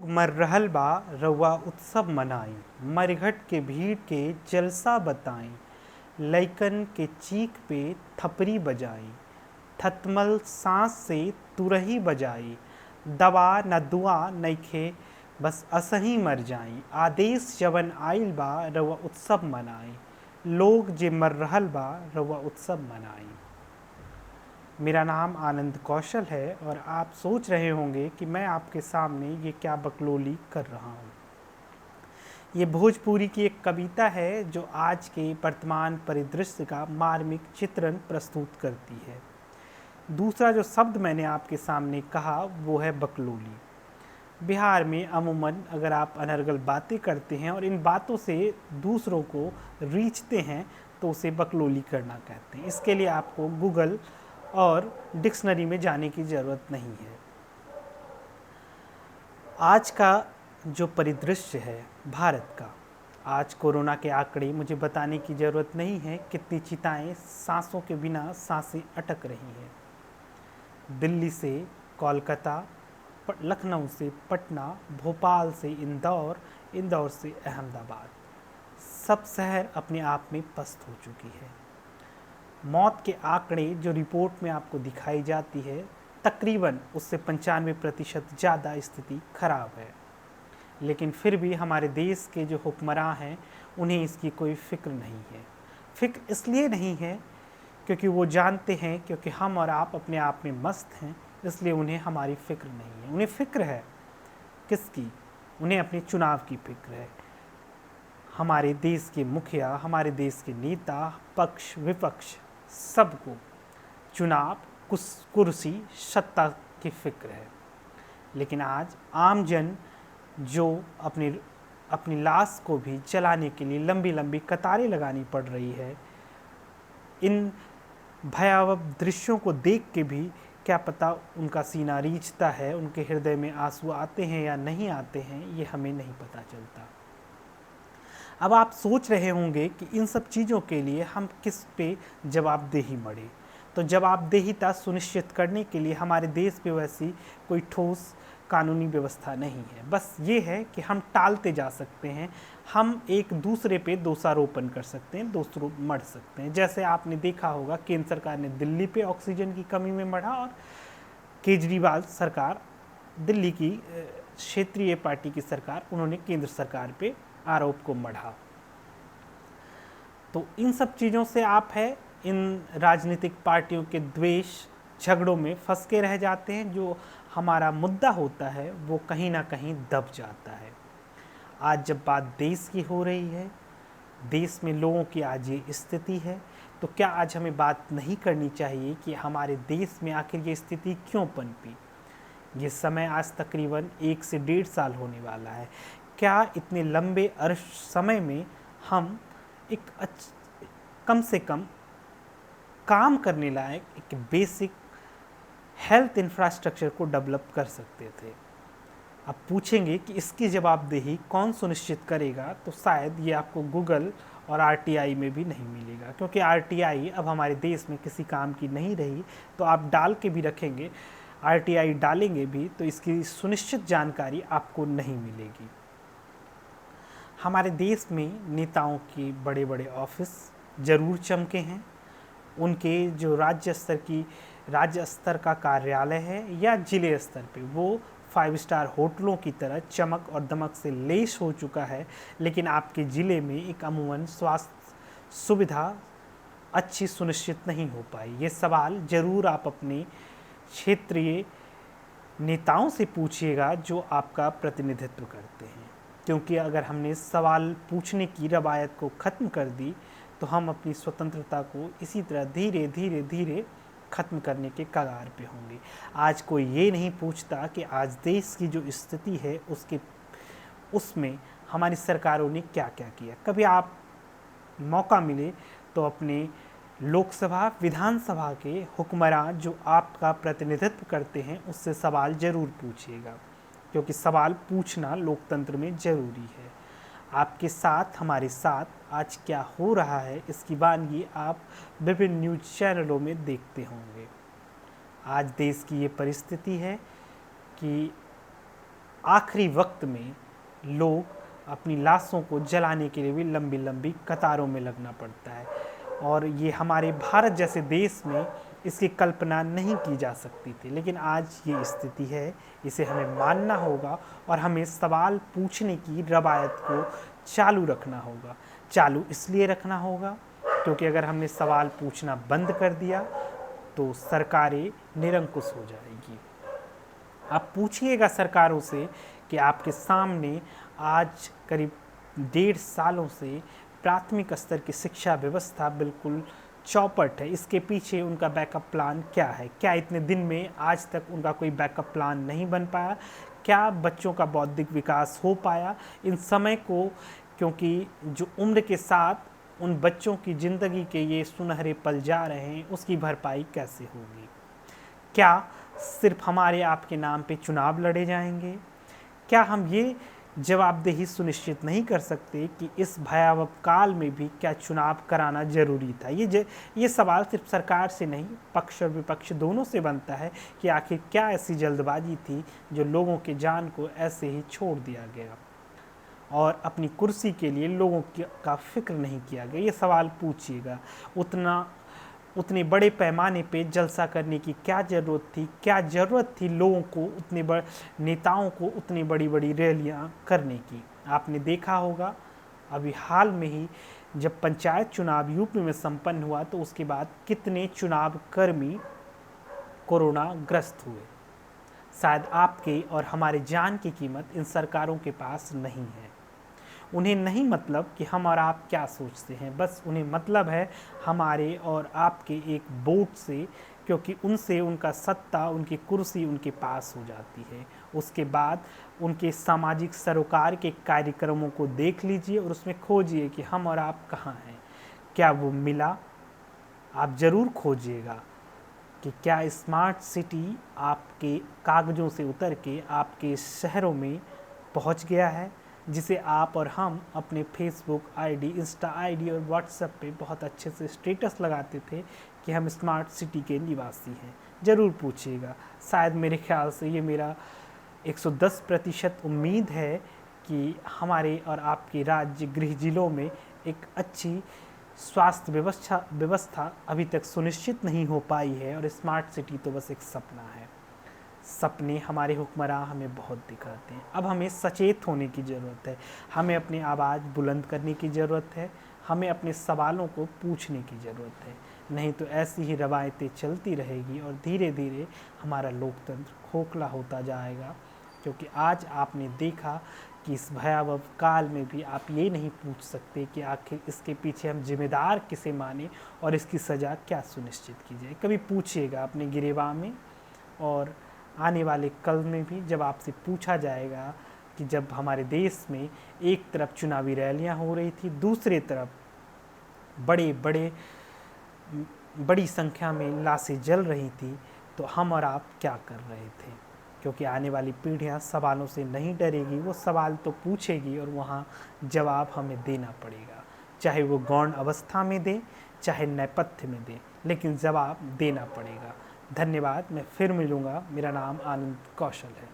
मर रहल बा रउआ उत्सव मनाई, मरघट के भीड़ के जलसा बताई, लइकन के चीख पे थपरी बजाई, थतमल सांस से तुरही बजाई, दवा न दुआ नइखे बस असही मर जाई, आदेश जवन आइल बा रउआ उत्सव मनाई, लोग जे मर रहल बा रउआ उत्सव मनाई। मेरा नाम आनंद कौशल है और आप सोच रहे होंगे कि मैं आपके सामने ये क्या बकलोली कर रहा हूँ। ये भोजपुरी की एक कविता है जो आज के वर्तमान परिदृश्य का मार्मिक चित्रण प्रस्तुत करती है। दूसरा जो शब्द मैंने आपके सामने कहा वो है बकलोली। बिहार में अमूमन अगर आप अनर्गल बातें करते हैं और इन बातों से दूसरों को रीझते हैं तो उसे बकलोली करना कहते हैं। इसके लिए आपको गूगल और डिक्शनरी में जाने की ज़रूरत नहीं है। आज का जो परिदृश्य है भारत का, आज कोरोना के आंकड़े मुझे बताने की ज़रूरत नहीं है कितनी चिताएं सांसों के बिना सांसें अटक रही हैं। दिल्ली से कोलकाता, लखनऊ से पटना, भोपाल से इंदौर, इंदौर से अहमदाबाद, सब शहर अपने आप में पस्त हो चुकी है। मौत के आंकड़े जो रिपोर्ट में आपको दिखाई जाती है तकरीबन उससे 95% ज़्यादा स्थिति खराब है। लेकिन फिर भी हमारे देश के जो हुक्मरान हैं उन्हें इसकी कोई फ़िक्र नहीं है। फ़िक्र इसलिए नहीं है क्योंकि वो जानते हैं क्योंकि हम और आप अपने आप में मस्त हैं, इसलिए उन्हें हमारी फ़िक्र नहीं है। उन्हें फ़िक्र है किसकी? उन्हें अपने चुनाव की फ़िक्र है। हमारे देश के मुखिया, हमारे देश के नेता, पक्ष विपक्ष सबको चुनाव, कुर्सी, सत्ता की फ़िक्र है। लेकिन आज आम जन जो अपनी लाश को भी जलाने के लिए लंबी लंबी कतारें लगानी पड़ रही है, इन भयावह दृश्यों को देख के भी क्या पता उनका सीना रीझता है, उनके हृदय में आंसू आते हैं या नहीं आते हैं, ये हमें नहीं पता चलता। अब आप सोच रहे होंगे कि इन सब चीज़ों के लिए हम किस पे जवाबदेही मढ़े। तो जवाबदेहिता सुनिश्चित करने के लिए हमारे देश में वैसी कोई ठोस कानूनी व्यवस्था नहीं है। बस ये है कि हम टालते जा सकते हैं, हम एक दूसरे पे दोषारोपण कर सकते हैं, दोषारोप मढ़ सकते हैं। जैसे आपने देखा होगा केंद्र सरकार ने दिल्ली पे ऑक्सीजन की कमी में मढ़ा और केजरीवाल सरकार, दिल्ली की क्षेत्रीय पार्टी की सरकार, उन्होंने केंद्र सरकार पे आरोप को मढ़ा। तो इन सब चीज़ों से आप है इन राजनीतिक पार्टियों के द्वेष झगड़ों में फंस के रह जाते हैं। जो हमारा मुद्दा होता है वो कहीं ना कहीं दब जाता है। आज जब बात देश की हो रही है, देश में लोगों की आज ये स्थिति है, तो क्या आज हमें बात नहीं करनी चाहिए कि हमारे देश में आखिर ये स्थिति क्यों पनपी? ये समय आज तकरीबन 1 से 1.5 साल होने वाला है। क्या इतने लंबे अरस समय में हम एक कम से कम काम करने लायक एक बेसिक हेल्थ इंफ्रास्ट्रक्चर को डेवलप कर सकते थे? अब पूछेंगे कि इसकी जवाबदेही कौन सुनिश्चित करेगा, तो शायद ये आपको गूगल और आरटीआई में भी नहीं मिलेगा, क्योंकि आरटीआई अब हमारे देश में किसी काम की नहीं रही। तो आप डाल के भी रखेंगे, आरटीआई डालेंगे भी, तो इसकी सुनिश्चित जानकारी आपको नहीं मिलेगी। हमारे देश में नेताओं के बड़े बड़े ऑफिस ज़रूर चमके हैं। उनके जो राज्य स्तर का कार्यालय है या जिले स्तर पे, वो 5 स्टार होटलों की तरह चमक और दमक से लेस हो चुका है। लेकिन आपके ज़िले में एक अमूमन स्वास्थ्य सुविधा अच्छी सुनिश्चित नहीं हो पाई। ये सवाल ज़रूर आप अपने क्षेत्रीय नेताओं से पूछिएगा जो आपका प्रतिनिधित्व करते हैं, क्योंकि अगर हमने सवाल पूछने की रवायत को ख़त्म कर दी तो हम अपनी स्वतंत्रता को इसी तरह धीरे धीरे धीरे ख़त्म करने के कगार पे होंगे। आज कोई ये नहीं पूछता कि आज देश की जो स्थिति है उसमें हमारी सरकारों ने क्या क्या किया। कभी आप मौका मिले तो अपने लोकसभा, विधानसभा के हुक्मरान जो आपका प्रतिनिधित्व करते हैं उससे सवाल ज़रूर पूछिएगा, क्योंकि सवाल पूछना लोकतंत्र में ज़रूरी है। आपके साथ, हमारे साथ आज क्या हो रहा है इसकी वानगी आप विभिन्न न्यूज़ चैनलों में देखते होंगे। आज देश की ये परिस्थिति है कि आखिरी वक्त में लोग अपनी लाशों को जलाने के लिए भी लंबी लंबी कतारों में लगना पड़ता है। और ये हमारे भारत जैसे देश में इसकी कल्पना नहीं की जा सकती थी, लेकिन आज ये स्थिति है। इसे हमें मानना होगा और हमें सवाल पूछने की रवायत को चालू रखना होगा। चालू इसलिए रखना होगा क्योंकि अगर हमने सवाल पूछना बंद कर दिया तो सरकारें निरंकुश हो जाएगी। आप पूछिएगा सरकारों से कि आपके सामने आज करीब 1.5 सालों से प्राथमिक स्तर की शिक्षा व्यवस्था बिल्कुल चौपट है। इसके पीछे उनका बैकअप प्लान क्या है? क्या इतने दिन में आज तक उनका कोई बैकअप प्लान नहीं बन पाया? क्या बच्चों का बौद्धिक विकास हो पाया? इन समय को, क्योंकि जो उम्र के साथ उन बच्चों की ज़िंदगी के ये सुनहरे पल जा रहे हैं, उसकी भरपाई कैसे होगी? क्या सिर्फ हमारे आपके नाम पे चुनाव लड़े जाएंगे? क्या हम ये जवाबदेही सुनिश्चित नहीं कर सकते कि इस भयावह काल में भी क्या चुनाव कराना जरूरी था? ये सवाल सिर्फ सरकार से नहीं, पक्ष और विपक्ष दोनों से बनता है कि आखिर क्या ऐसी जल्दबाजी थी जो लोगों के जान को ऐसे ही छोड़ दिया गया और अपनी कुर्सी के लिए लोगों का फिक्र नहीं किया गया। ये सवाल पूछिएगा। उतने बड़े पैमाने पे जलसा करने की क्या ज़रूरत थी? क्या ज़रूरत थी लोगों को, उतने बड़े नेताओं को उतनी बड़ी बड़ी रैलियाँ करने की? आपने देखा होगा अभी हाल में ही जब पंचायत चुनाव यूपी में संपन्न हुआ तो उसके बाद कितने चुनाव कर्मी कोरोना ग्रस्त हुए। शायद आपके और हमारे जान की कीमत इन सरकारों के पास नहीं है। उन्हें नहीं मतलब कि हम और आप क्या सोचते हैं, बस उन्हें मतलब है हमारे और आपके एक वोट से, क्योंकि उनसे उनका सत्ता, उनकी कुर्सी उनके पास हो जाती है। उसके बाद उनके सामाजिक सरोकार के कार्यक्रमों को देख लीजिए और उसमें खोजिए कि हम और आप कहाँ हैं। क्या वो मिला? आप ज़रूर खोजिएगा कि क्या स्मार्ट सिटी आपके कागज़ों से उतर के आपके शहरों में पहुंच गया है, जिसे आप और हम अपने फेसबुक आईडी, इंस्टा आईडी और व्हाट्सएप पे बहुत अच्छे से स्टेटस लगाते थे कि हम स्मार्ट सिटी के निवासी हैं। ज़रूर पूछिएगा। शायद मेरे ख्याल से ये मेरा 110% उम्मीद है कि हमारे और आपके राज्य गृह जिलों में एक अच्छी स्वास्थ्य व्यवस्था अभी तक सुनिश्चित नहीं हो पाई है और स्मार्ट सिटी तो बस एक सपना है। सपने हमारे हुक्मरान हमें बहुत दिखाते हैं। अब हमें सचेत होने की ज़रूरत है। हमें अपनी आवाज़ बुलंद करने की ज़रूरत है। हमें अपने सवालों को पूछने की ज़रूरत है। नहीं तो ऐसी ही रवायतें चलती रहेगी और धीरे धीरे हमारा लोकतंत्र खोखला होता जाएगा। क्योंकि आज आपने देखा कि इस भयावह काल में भी आप ये नहीं पूछ सकते कि आखिर इसके पीछे हम जिम्मेदार किसे माने और इसकी सज़ा क्या सुनिश्चित की जाए। कभी पूछिएगा अपने गिरेबान में, और आने वाले कल में भी जब आपसे पूछा जाएगा कि जब हमारे देश में एक तरफ चुनावी रैलियां हो रही थी, दूसरी तरफ बड़ी संख्या में लाशें जल रही थी, तो हम और आप क्या कर रहे थे? क्योंकि आने वाली पीढ़ियां सवालों से नहीं डरेगी, वो सवाल तो पूछेगी और वहाँ जवाब हमें देना पड़ेगा। चाहे वो गौण अवस्था में दे, चाहे नेपथ्य में दे, लेकिन जवाब देना पड़ेगा। धन्यवाद। मैं फिर मिलूँगा। मेरा नाम आनंद कौशल है।